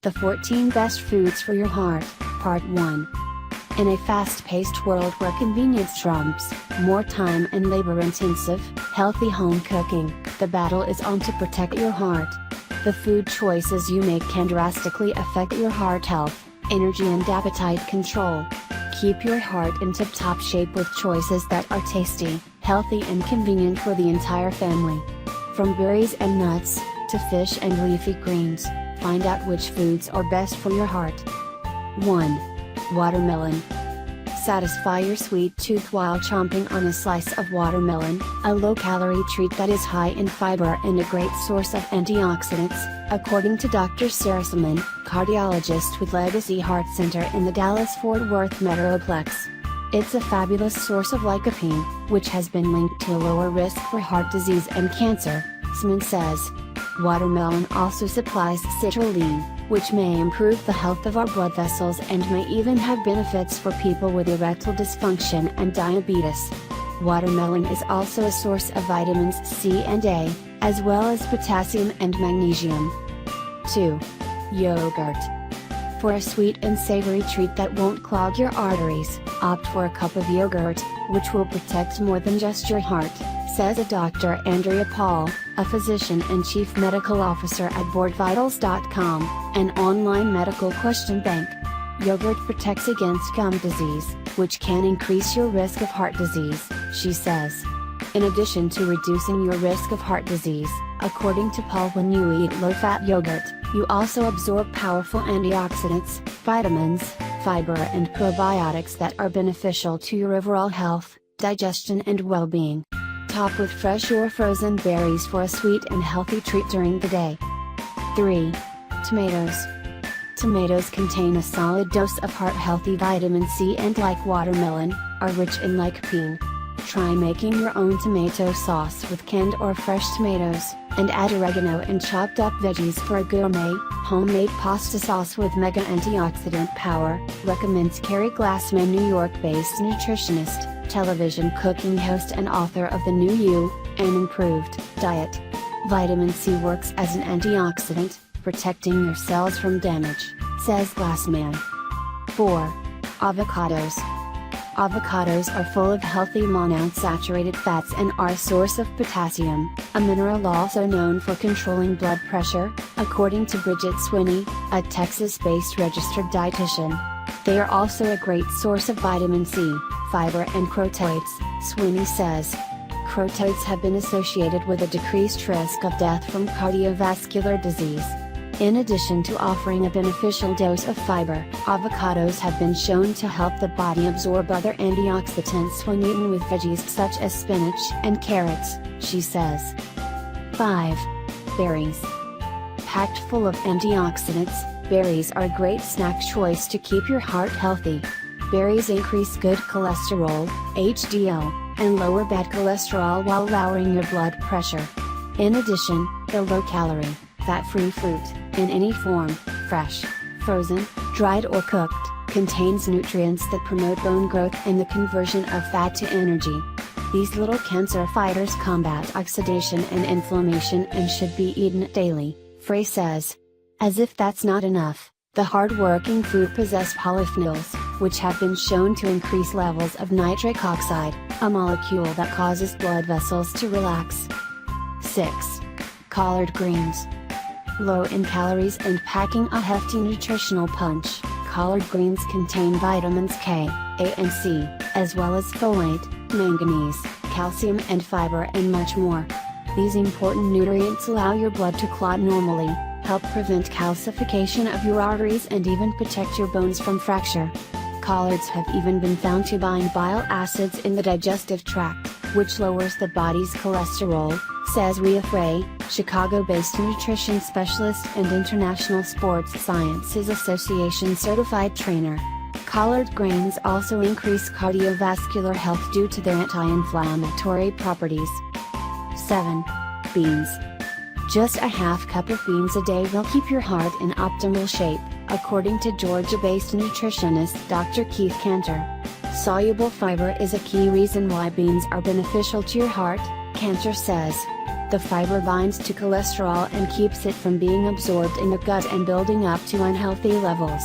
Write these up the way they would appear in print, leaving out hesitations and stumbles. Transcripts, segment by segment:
The 14 Best Foods for Your Heart, Part 1. In a fast-paced world where convenience trumps more time and labor-intensive, healthy home cooking, the battle is on to protect your heart. The food choices you make can drastically affect your heart health, energy and appetite control. Keep your heart in tip-top shape with choices that are tasty, healthy and convenient for the entire family. From berries and nuts, to fish and leafy greens, find out which foods are best for your heart. 1. Watermelon. Satisfy your sweet tooth while chomping on a slice of watermelon, a low-calorie treat that is high in fiber and a great source of antioxidants, according to Dr. Sarah Simon, cardiologist with Legacy Heart Center in the Dallas-Fort Worth Metroplex. It's a fabulous source of lycopene, which has been linked to a lower risk for heart disease and cancer, Simon says. Watermelon also supplies citrulline, which may improve the health of our blood vessels and may even have benefits for people with erectile dysfunction and diabetes. Watermelon is also a source of vitamins C and A, as well as potassium and magnesium. 2. Yogurt. For a sweet and savory treat that won't clog your arteries, opt for a cup of yogurt, which will protect more than just your heart, says a Dr. Andrea Paul, a physician and chief medical officer at boardvitals.com, an online medical question bank. Yogurt protects against gum disease, which can increase your risk of heart disease, she says. In addition to reducing your risk of heart disease, according to Paul, when you eat low-fat yogurt, you also absorb powerful antioxidants, vitamins, fiber and probiotics that are beneficial to your overall health, digestion and well-being. Top with fresh or frozen berries for a sweet and healthy treat during the day. 3. Tomatoes. Tomatoes contain a solid dose of heart-healthy vitamin C and, like watermelon, are rich in lycopene. Try making your own tomato sauce with canned or fresh tomatoes, and add oregano and chopped up veggies for a gourmet, homemade pasta sauce with mega antioxidant power, recommends Carrie Glassman, New York-based nutritionist, television cooking host and author of The New You, An Improved Diet. Vitamin C works as an antioxidant, protecting your cells from damage, says Glassman. 4. Avocados. Avocados are full of healthy monounsaturated fats and are a source of potassium, a mineral also known for controlling blood pressure, according to Bridget Swinney, a Texas-based registered dietitian. They are also a great source of vitamin C, fiber and crotoids, Swinney says. Crotoids have been associated with a decreased risk of death from cardiovascular disease. In addition to offering a beneficial dose of fiber, avocados have been shown to help the body absorb other antioxidants when eaten with veggies such as spinach and carrots, she says. 5. Berries. Packed full of antioxidants, berries are a great snack choice to keep your heart healthy. Berries increase good cholesterol, HDL, and lower bad cholesterol while lowering your blood pressure. In addition, the low-calorie, fat-free fruit, in any form, fresh, frozen, dried or cooked, contains nutrients that promote bone growth and the conversion of fat to energy. These little cancer fighters combat oxidation and inflammation and should be eaten daily, Frey says. As if that's not enough, the hard-working fruit possess polyphenols, which have been shown to increase levels of nitric oxide, a molecule that causes blood vessels to relax. 6. Collard greens. Low in calories and packing a hefty nutritional punch, collard greens contain vitamins K, A and C, as well as folate, manganese, calcium and fiber and much more. These important nutrients allow your blood to clot normally, help prevent calcification of your arteries and even protect your bones from fracture. Collards have even been found to bind bile acids in the digestive tract, which lowers the body's cholesterol, says Rhea Frey, Chicago-based nutrition specialist and International Sports Sciences Association certified trainer. Collard greens also increase cardiovascular health due to their anti-inflammatory properties. 7. Beans. Just a half cup of beans a day will keep your heart in optimal shape, according to Georgia-based nutritionist Dr. Keith Cantor. Soluble fiber is a key reason why beans are beneficial to your heart, Cantor says. The fiber binds to cholesterol and keeps it from being absorbed in the gut and building up to unhealthy levels.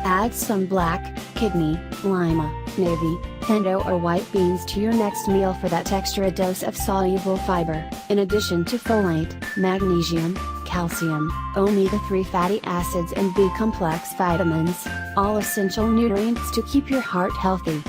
Add some black, kidney, lima, navy, pinto or white beans to your next meal for that extra dose of soluble fiber, in addition to folate, magnesium, calcium, omega-3 fatty acids and B-complex vitamins, all essential nutrients to keep your heart healthy.